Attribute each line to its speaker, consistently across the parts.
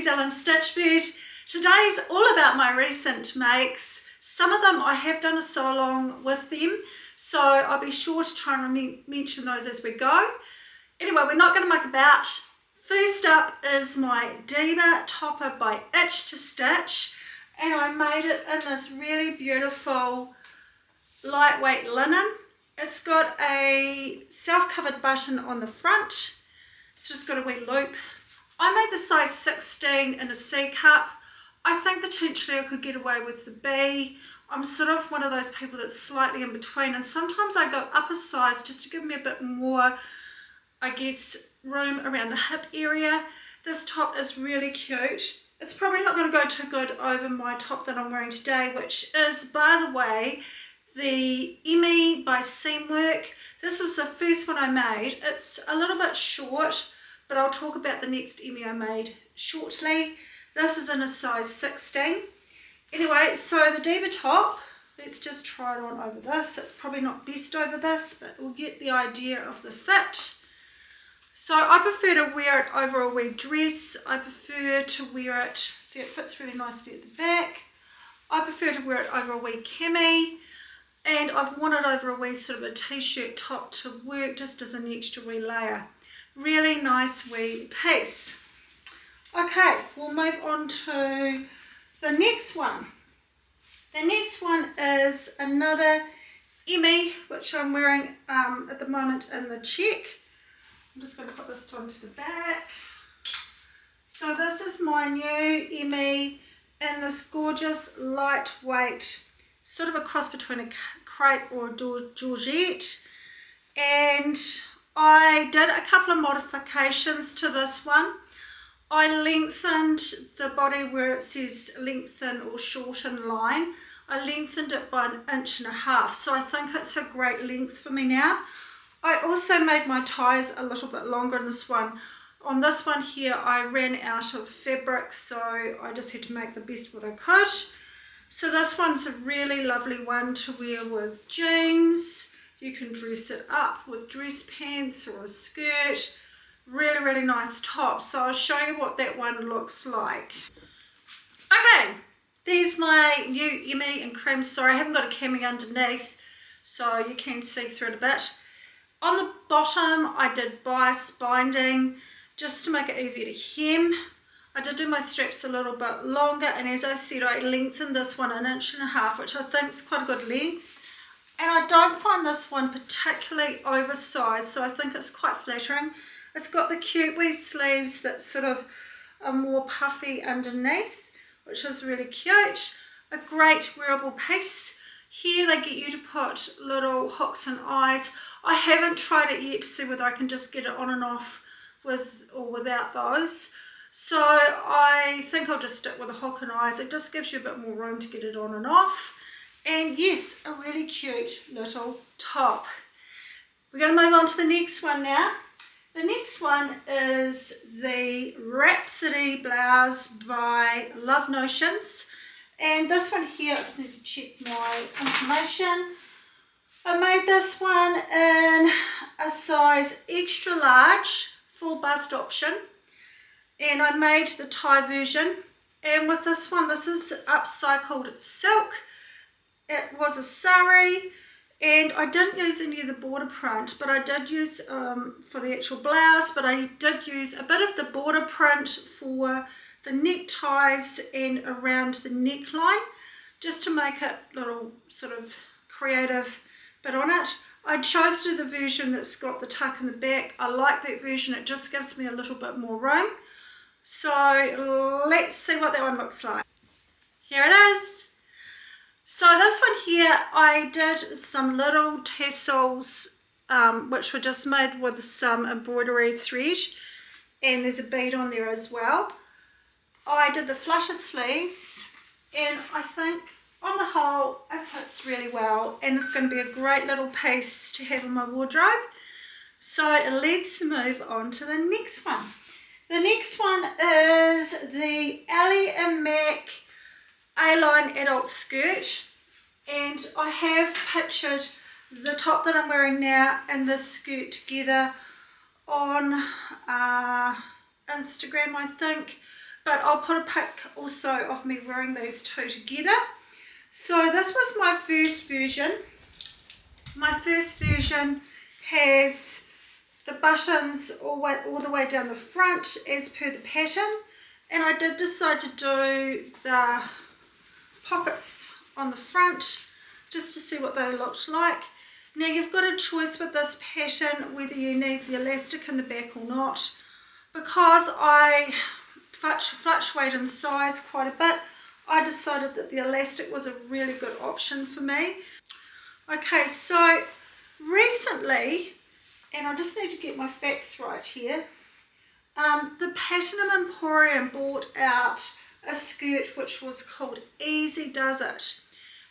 Speaker 1: Ellen Stitchbird. Today's all about my recent makes. Some of them I have done a sew along with them, so I'll be sure to try and mention those as we go. Anyway, we're not going to muck about. First up is my Diva topper by Itch to Stitch, and I made it in this really beautiful lightweight linen. It's got a self-covered button on the front. It's just got a wee loop. I made the size 16 in a C cup. I think potentially I could get away with the B. I'm sort of one of those people that's slightly in between, and sometimes I go up a size just to give me a bit more, I guess, room around the hip area. This top is really cute. It's probably not going to go too good over my top that I'm wearing today, which is, by the way, the Emmy by Seamwork. This was the first one I made. It's a little bit short, but I'll talk about the next Emmy I made shortly. This is in a size 16. Anyway, so the Diva top, let's just try it on over this. It's probably not best over this, but we'll get the idea of the fit. So I prefer to wear it over a wee dress. I prefer to wear it, see it fits really nicely at the back. I prefer to wear it over a wee cami, and I've worn it over a wee sort of a t-shirt top to work just as an extra wee layer. Really nice wee piece. Okay, we'll move on to the next one. The next one is another Emmy, which I'm wearing at the moment in the check. I'm just going to put this onto the back. So this is my new Emmy in this gorgeous lightweight, sort of a cross between a crepe or a Georgette. And I did a couple of modifications to this one. I lengthened the body where it says lengthen or shorten line. I lengthened it by 1.5 inches, so I think it's a great length for me now. I also made my ties a little bit longer in this one. On this one here, I ran out of fabric, so I just had to make the best what I could. So this one's a really lovely one to wear with jeans. You can dress it up with dress pants or a skirt. Really, really nice top. So I'll show you what that one looks like. Okay, there's my new Emmy in cream. Sorry, I haven't got a cami underneath, so you can see through it a bit. On the bottom, I did bias binding just to make it easier to hem. I did do my straps a little bit longer, and as I said, I lengthened this one 1.5 inches, which I think is quite a good length. And I don't find this one particularly oversized, so I think it's quite flattering. It's got the cute wee sleeves that sort of are more puffy underneath, which is really cute. A great wearable piece. Here they get you to put little hooks and eyes. I haven't tried it yet to see whether I can just get it on and off with or without those. So I think I'll just stick with a hook and eyes. It just gives you a bit more room to get it on and off. And yes, a really cute little top. We're going to move on to the next one now. The next one is the Rhapsody blouse by Love Notions. And this one here, I just need to check my information. I made this one in a size extra large, full bust option. And I made the tie version. And with this one, this is upcycled silk. It was a sari. And I didn't use any of the border print, but I did use for the actual blouse, but I did use a bit of the border print for the neckties and around the neckline, just to make it a little sort of creative bit on it. I chose to do the version that's got the tuck in the back. I like that version, it just gives me a little bit more room. So let's see what that one looks like. Here it is. So this one here, I did some little tassels, which were just made with some embroidery thread, and there's a bead on there as well. I did the flutter sleeves, and I think on the whole it fits really well, and it's going to be a great little piece to have in my wardrobe. So let's move on to the next one. The next one is the Ellie and Mac A-line adult skirt, and I have pictured the top that I'm wearing now and this skirt together on Instagram, I think. but I'll put a pic also of me wearing these two together. So this was my first version. My first version has the buttons all the way down the front as per the pattern, and I did decide to do the pockets on the front just to see what they looked like. Now you've got a choice with this pattern whether you need the elastic in the back or not. Because I fluctuate in size quite a bit, I decided that the elastic was a really good option for me. Okay, so recently, and I just need to get my facts right here, the Platinum Emporium brought out a skirt which was called Easy Does It.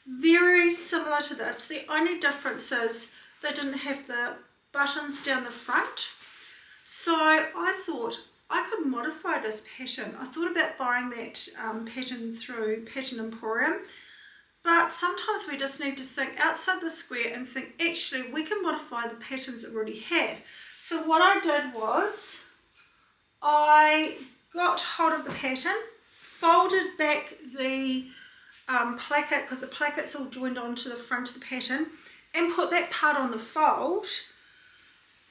Speaker 1: Very similar to this. The only difference is they didn't have the buttons down the front. So I thought I could modify this pattern. I thought about buying that pattern through Pattern Emporium, but sometimes we just need to think outside the square and think, actually, we can modify the patterns that we already have. So what I did was I got hold of the pattern, folded back the placket, because the placket's all joined onto the front of the pattern, and put that part on the fold,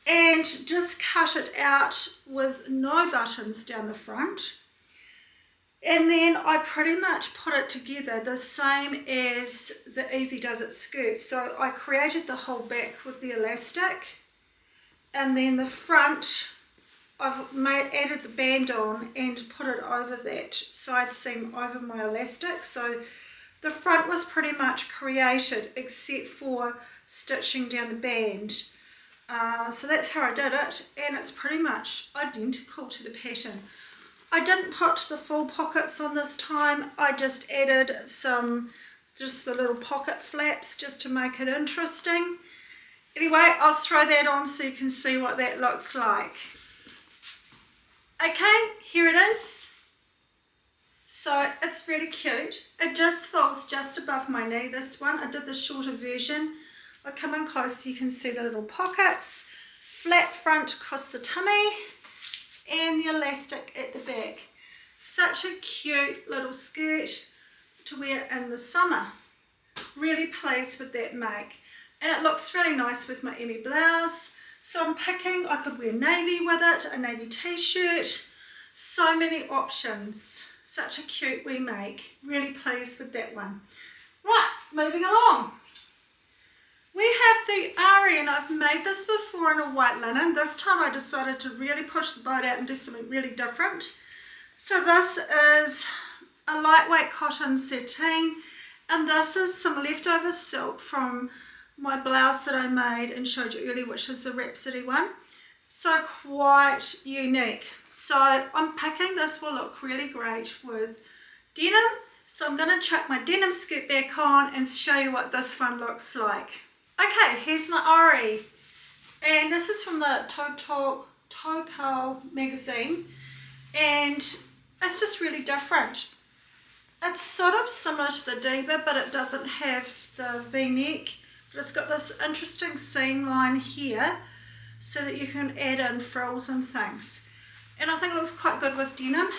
Speaker 1: and just cut it out with no buttons down the front. And then I pretty much put it together the same as the Easy Does It skirt. So I created the whole back with the elastic, and then the front I've added the band on and put it over that side seam over my elastic. So the front was pretty much created except for stitching down the band. So that's how I did it, and it's pretty much identical to the pattern. I didn't put the full pockets on this time. I just added just the little pocket flaps just to make it interesting. Anyway, I'll throw that on so you can see what that looks like. Okay, here it is. So it's really cute. It just falls just above my knee, this one. I did the shorter version. I'll come in close so you can see the little pockets, flat front across the tummy, and the elastic at the back. Such a cute little skirt to wear in the summer. Really pleased with that make. And it looks really nice with my Emmy blouse. So I'm picking, I could wear navy with it, a navy t-shirt. So many options. Such a cute wee make. Really pleased with that one. Right, moving along. We have the Ari, and I've made this before in a white linen. This time I decided to really push the boat out and do something really different. So this is a lightweight cotton sateen, and this is some leftover silk from my blouse that I made and showed you earlier, which is the Rhapsody one. So quite unique. So I'm picking this will look really great with denim. So I'm going to chuck my denim skirt back on and show you what this one looks like. Okay, here's my Ari, and this is from the Tokal magazine, and it's just really different. It's sort of similar to the Diva, but it doesn't have the V-neck, but it's got this interesting seam line here so that you can add in frills and things, and I think it looks quite good with denim.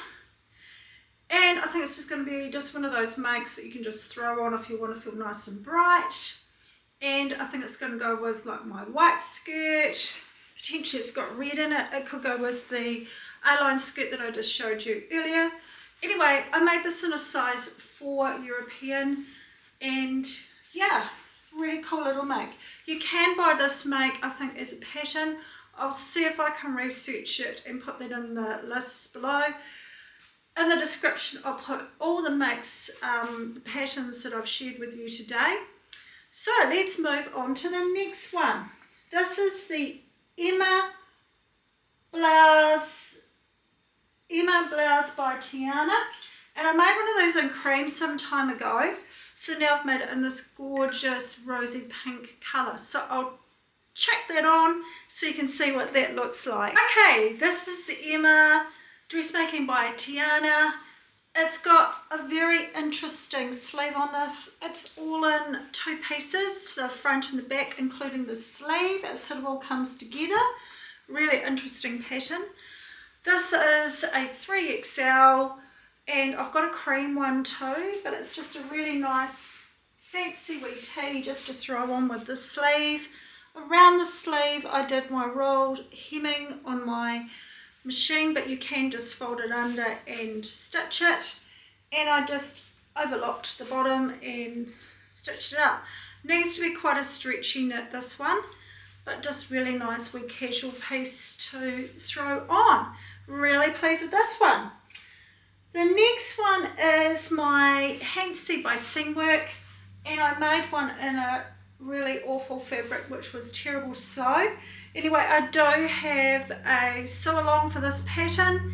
Speaker 1: And I think it's just going to be just one of those makes that you can just throw on if you want to feel nice and bright. And I think it's going to go with like my white skirt. Potentially it's got red in it. It could go with the A-line skirt that I just showed you earlier. Anyway, I made this in a size 4 European, and yeah, really cool little make. You can buy this make, I think, as a pattern. I'll see if I can research it and put that in the lists below. In the description, I'll put all the makes, patterns that I've shared with you today. So let's move on to the next one. This is the Emma Blouse by Tiana, and I made one of those in cream some time ago. So now I've made it in this gorgeous rosy pink colour. So I'll check that on so you can see what that looks like. Okay, this is the Emma Dressmaking by Tiana. It's got a very interesting sleeve on this. It's all in 2 pieces, the front and the back, including the sleeve. It sort of all comes together. Really interesting pattern. This is a 3XL. And I've got a cream one too, but it's just a really nice fancy wee tee just to throw on with the sleeve. Around the sleeve I did my rolled hemming on my machine, but you can just fold it under and stitch it. And I just overlocked the bottom and stitched it up. Needs to be quite a stretchy knit, this one, but just really nice wee casual piece to throw on. Really pleased with this one. The next one is my Hansie by Seamwork, and I made one in a really awful fabric which was terrible to sew. Anyway, I do have a sew along for this pattern.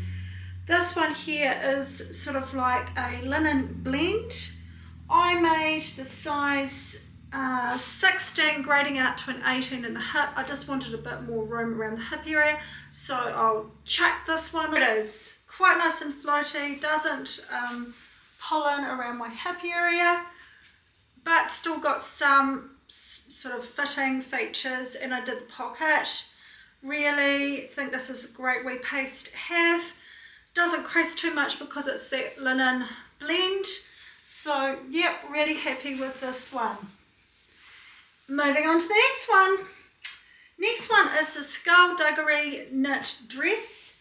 Speaker 1: This one here is sort of like a linen blend. I made the size 16, grading out to an 18 in the hip. I just wanted a bit more room around the hip area, so I'll chuck this one. It is quite nice and floaty, doesn't pull in around my hip area, but still got some sort of fitting features, and I did the pocket. Really think this is a great wee piece to have. Doesn't crease too much because it's that linen blend. So yep, really happy with this one. Moving on to the next one. Next one is the skullduggery knit dress.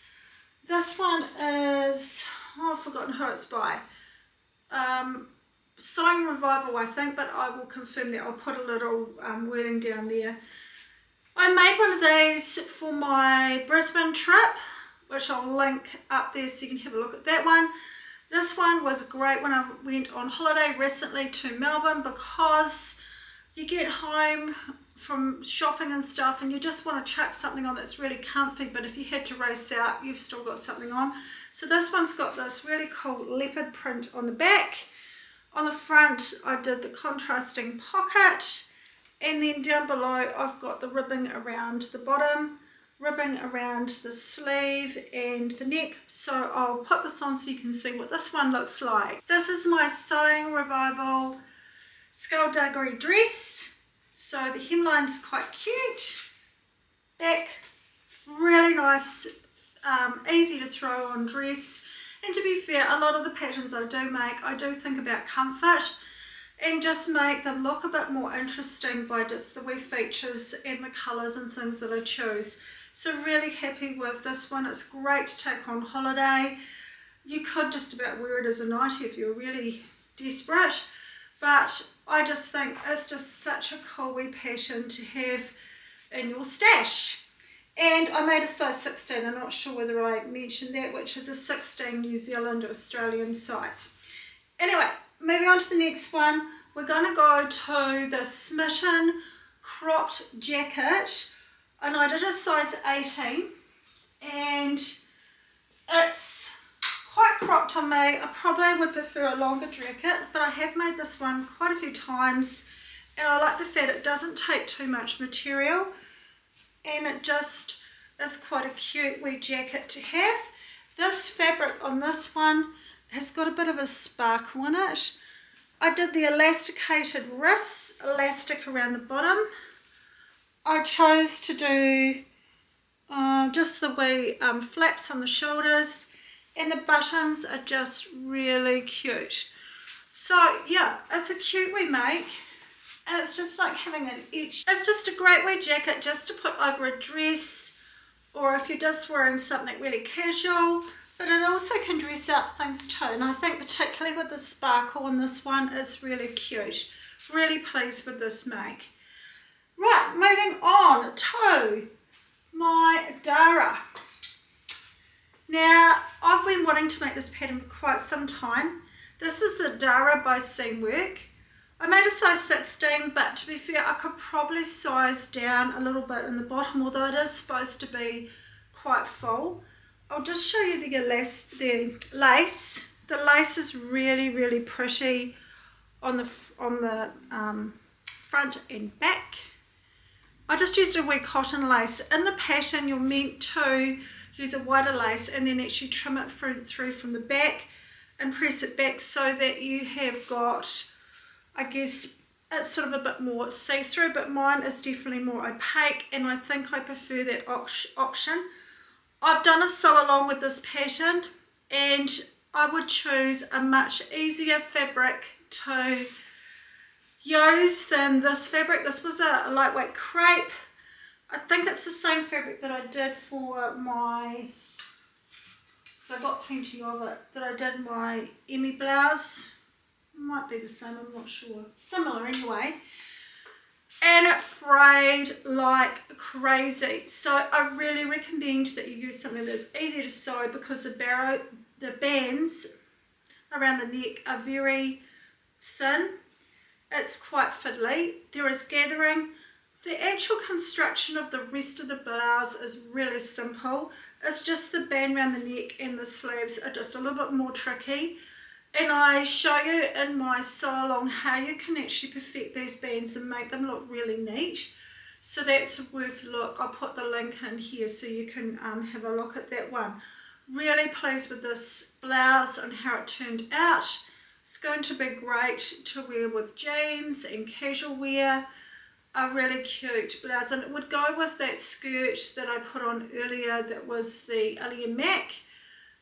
Speaker 1: This one is, oh, I've forgotten who it's by. Sewing Revival, I think, but I will confirm that. I'll put a little wording down there. I made one of these for my Brisbane trip, which I'll link up there so you can have a look at that one. This one was great when I went on holiday recently to Melbourne, because you get home from shopping and stuff and you just want to chuck something on that's really comfy, but if you had to race out, you've still got something on. So this one's got this really cool leopard print on the back. On the front I did the contrasting pocket, and then down below I've got the ribbing around the bottom, ribbing around the sleeve and the neck. So I'll put this on so you can see what this one looks like. This is my Sewing Revival skullduggery dress. So the hemline's quite cute, back really nice, easy to throw on dress. And to be fair, a lot of the patterns I do make, I do think about comfort and just make them look a bit more interesting by just the wee features and the colours and things that I choose. So really happy with this one. It's great to take on holiday. You could just about wear it as a nightie if you're really desperate, but I just think it's just such a cool wee pattern to have in your stash. And I made a size 16, I'm not sure whether I mentioned that, which is a 16 New Zealand or Australian size. Anyway, moving on to the next one, we're going to go to the Smitten cropped jacket, and I did a size 18, and it's quite cropped on me. I probably would prefer a longer jacket, but I have made this one quite a few times, and I like the fact it doesn't take too much material, and it just is quite a cute wee jacket to have. This fabric on this one has got a bit of a sparkle in it. I did the elasticated wrists, elastic around the bottom. I chose to do just the wee flaps on the shoulders, and the buttons are just really cute. So yeah, it's a cute wee make, and it's just like having an edge. It's just a great wee jacket just to put over a dress, or if you're just wearing something really casual, but it also can dress up things too. And I think particularly with the sparkle on this one, it's really cute. Really pleased with this make. Right, moving on to my Dara. Now, I've been wanting to make this pattern for quite some time. This is a Dara by Seamwork. I made a size 16, but to be fair, I could probably size down a little bit in the bottom, although it is supposed to be quite full. I'll just show you the lace. The lace is really, really pretty on the front and back. I just used a wee cotton lace. In the pattern, you're meant to use a wider lace and then actually trim it through from the back and press it back so that you have got, I guess, it's sort of a bit more see-through, but mine is definitely more opaque, and I think I prefer that option. I've done a sew along with this pattern, and I would choose a much easier fabric to use than this fabric. This was a lightweight crepe. I think it's the same fabric that I did for my, so I got plenty of it, that I did my Emmy blouse. Might be the same, I'm not sure. Similar anyway. And it frayed like crazy. So I really recommend that you use something that's easy to sew, because the bands around the neck are very thin. It's quite fiddly. There is gathering. The actual construction of the rest of the blouse is really simple. It's just the band around the neck and the sleeves are just a little bit more tricky. And I show you in my sew along how you can actually perfect these bands and make them look really neat. So that's worth a look. I'll put the link in here so you can have a look at that one. Really pleased with this blouse and how it turned out. It's going to be great to wear with jeans and casual wear. A really cute blouse, and it would go with that skirt that I put on earlier that was the Ellie and Mac.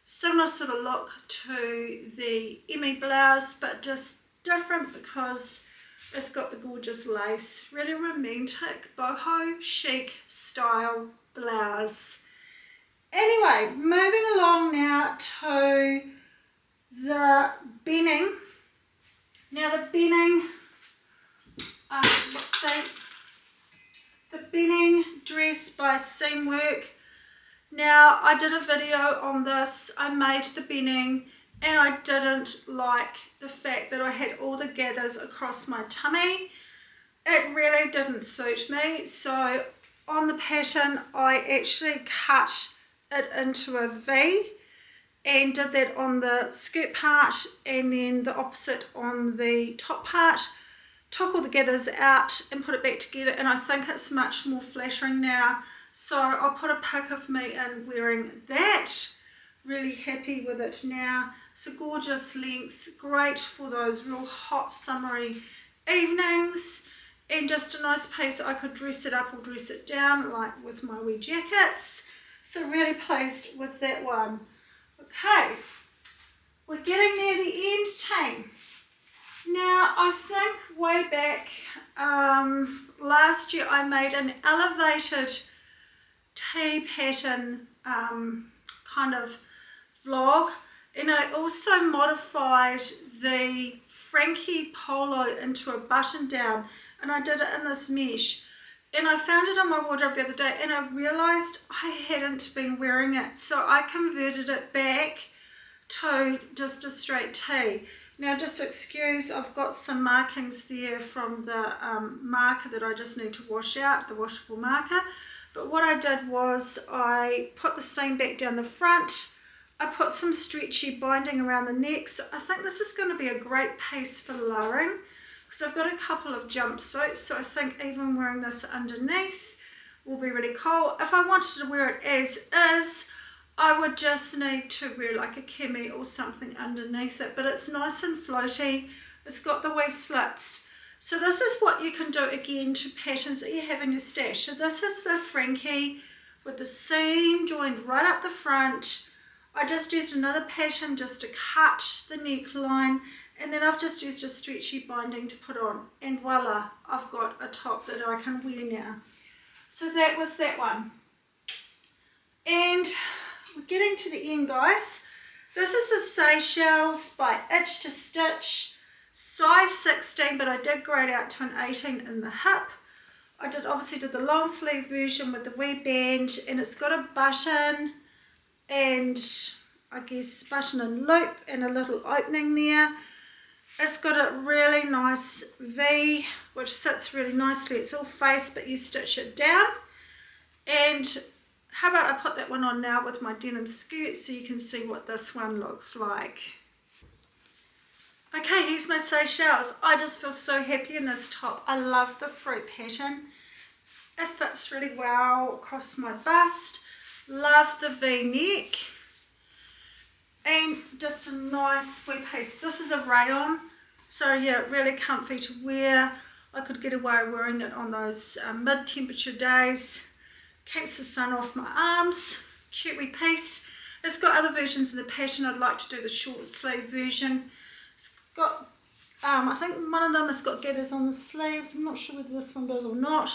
Speaker 1: Similar sort of look to the Emmy blouse, but just different because it's got the gorgeous lace. Really romantic, boho chic style blouse. Anyway, moving along now to the binning. Now the binning, the binning dress by Seamwork. Now I did a video on this. I made the binning and I didn't like the fact that I had all the gathers across my tummy. It really didn't suit me. So on the pattern I actually cut it into a V and did that on the skirt part and then the opposite on the top part. Took all the gathers out and put it back together, and I think it's much more flattering now. So I'll put a pic of me in wearing that. Really happy with it now. It's a gorgeous length, great for those real hot summery evenings, and just a nice piece. I could dress it up or dress it down like with my wee jackets. So really pleased with that one. Okay, we're getting near the end, team. Now I think way back last year I made an elevated tea pattern kind of vlog, and I also modified the Frankie Polo into a button down, and I did it in this mesh, and I found it in my wardrobe the other day and I realized I hadn't been wearing it, so I converted it back to just a straight tee. Now just excuse, I've got some markings there from the marker that I just need to wash out, the washable marker. But what I did was I put the seam back down the front. I put some stretchy binding around the neck. So I think this is going to be a great piece for layering, because I've got a couple of jumpsuits. So I think even wearing this underneath will be really cool. If I wanted to wear it as is, I would just need to wear like a cami or something underneath it, but it's nice and floaty. It's got the waist slits. So this is what you can do again to patterns that you have in your stash. So this is the Frankie with the seam joined right up the front. I just used another pattern just to cut the neckline, and then I've just used a stretchy binding to put on, and voila, I've got a top that I can wear now. So that was that one. And we're getting to the end, guys. This is the Seychelles by Itch to Stitch, size 16, but I did grade out to an 18 in the hip. I obviously did the long sleeve version with the wee band, and it's got a button and I guess button and loop and a little opening there. It's got a really nice V which sits really nicely. It's all face, but you stitch it down. And how about I put that one on now with my denim skirt so you can see what this one looks like. Okay, here's my Seychelles. I just feel so happy in this top. I love the fruit pattern. It fits really well across my bust. Love the V-neck. And just a nice wee piece. This is a rayon, so yeah, really comfy to wear. I could get away wearing it on those mid-temperature days. Keeps the sun off my arms. Cute wee piece. It's got other versions of the pattern. I'd like to do the short sleeve version. It's got, I think one of them has got gathers on the sleeves. I'm not sure whether this one does or not.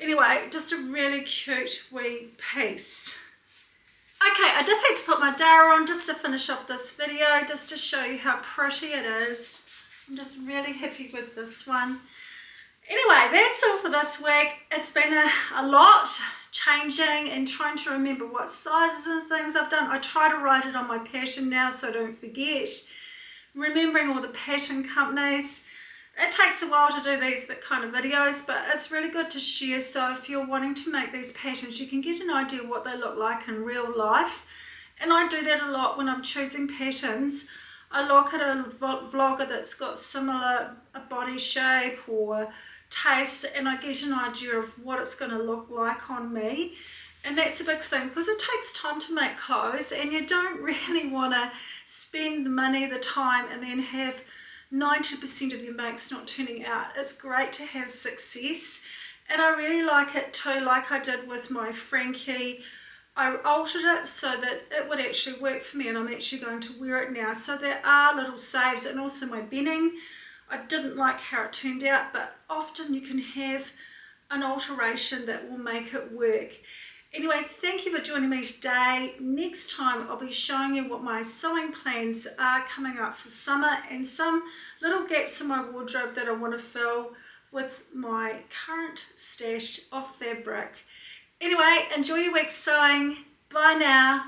Speaker 1: Anyway, just a really cute wee piece. Okay, I just had to put my Dara on just to finish off this video, just to show you how pretty it is. I'm just really happy with this one. Anyway, that's all for this week. It's been a lot changing and trying to remember what sizes and things I've done. I try to write it on my pattern now so I don't forget. Remembering all the pattern companies. It takes a while to do these kind of videos, but it's really good to share. So if you're wanting to make these patterns, you can get an idea what they look like in real life. And I do that a lot when I'm choosing patterns. I look at a vlogger that's got similar body shape or taste, and I get an idea of what it's going to look like on me. And that's a big thing, because it takes time to make clothes, and you don't really want to spend the money, the time, and then have 90% of your makes not turning out. It's great to have success, and I really like it too, like I did with my Frankie. I altered it so that it would actually work for me, and I'm actually going to wear it now. So there are little saves, and also my binning. I didn't like how it turned out, but often you can have an alteration that will make it work. Anyway, thank you for joining me today. Next time I'll be showing you what my sewing plans are coming up for summer, and some little gaps in my wardrobe that I want to fill with my current stash of fabric. Anyway, enjoy your week sewing. Bye now.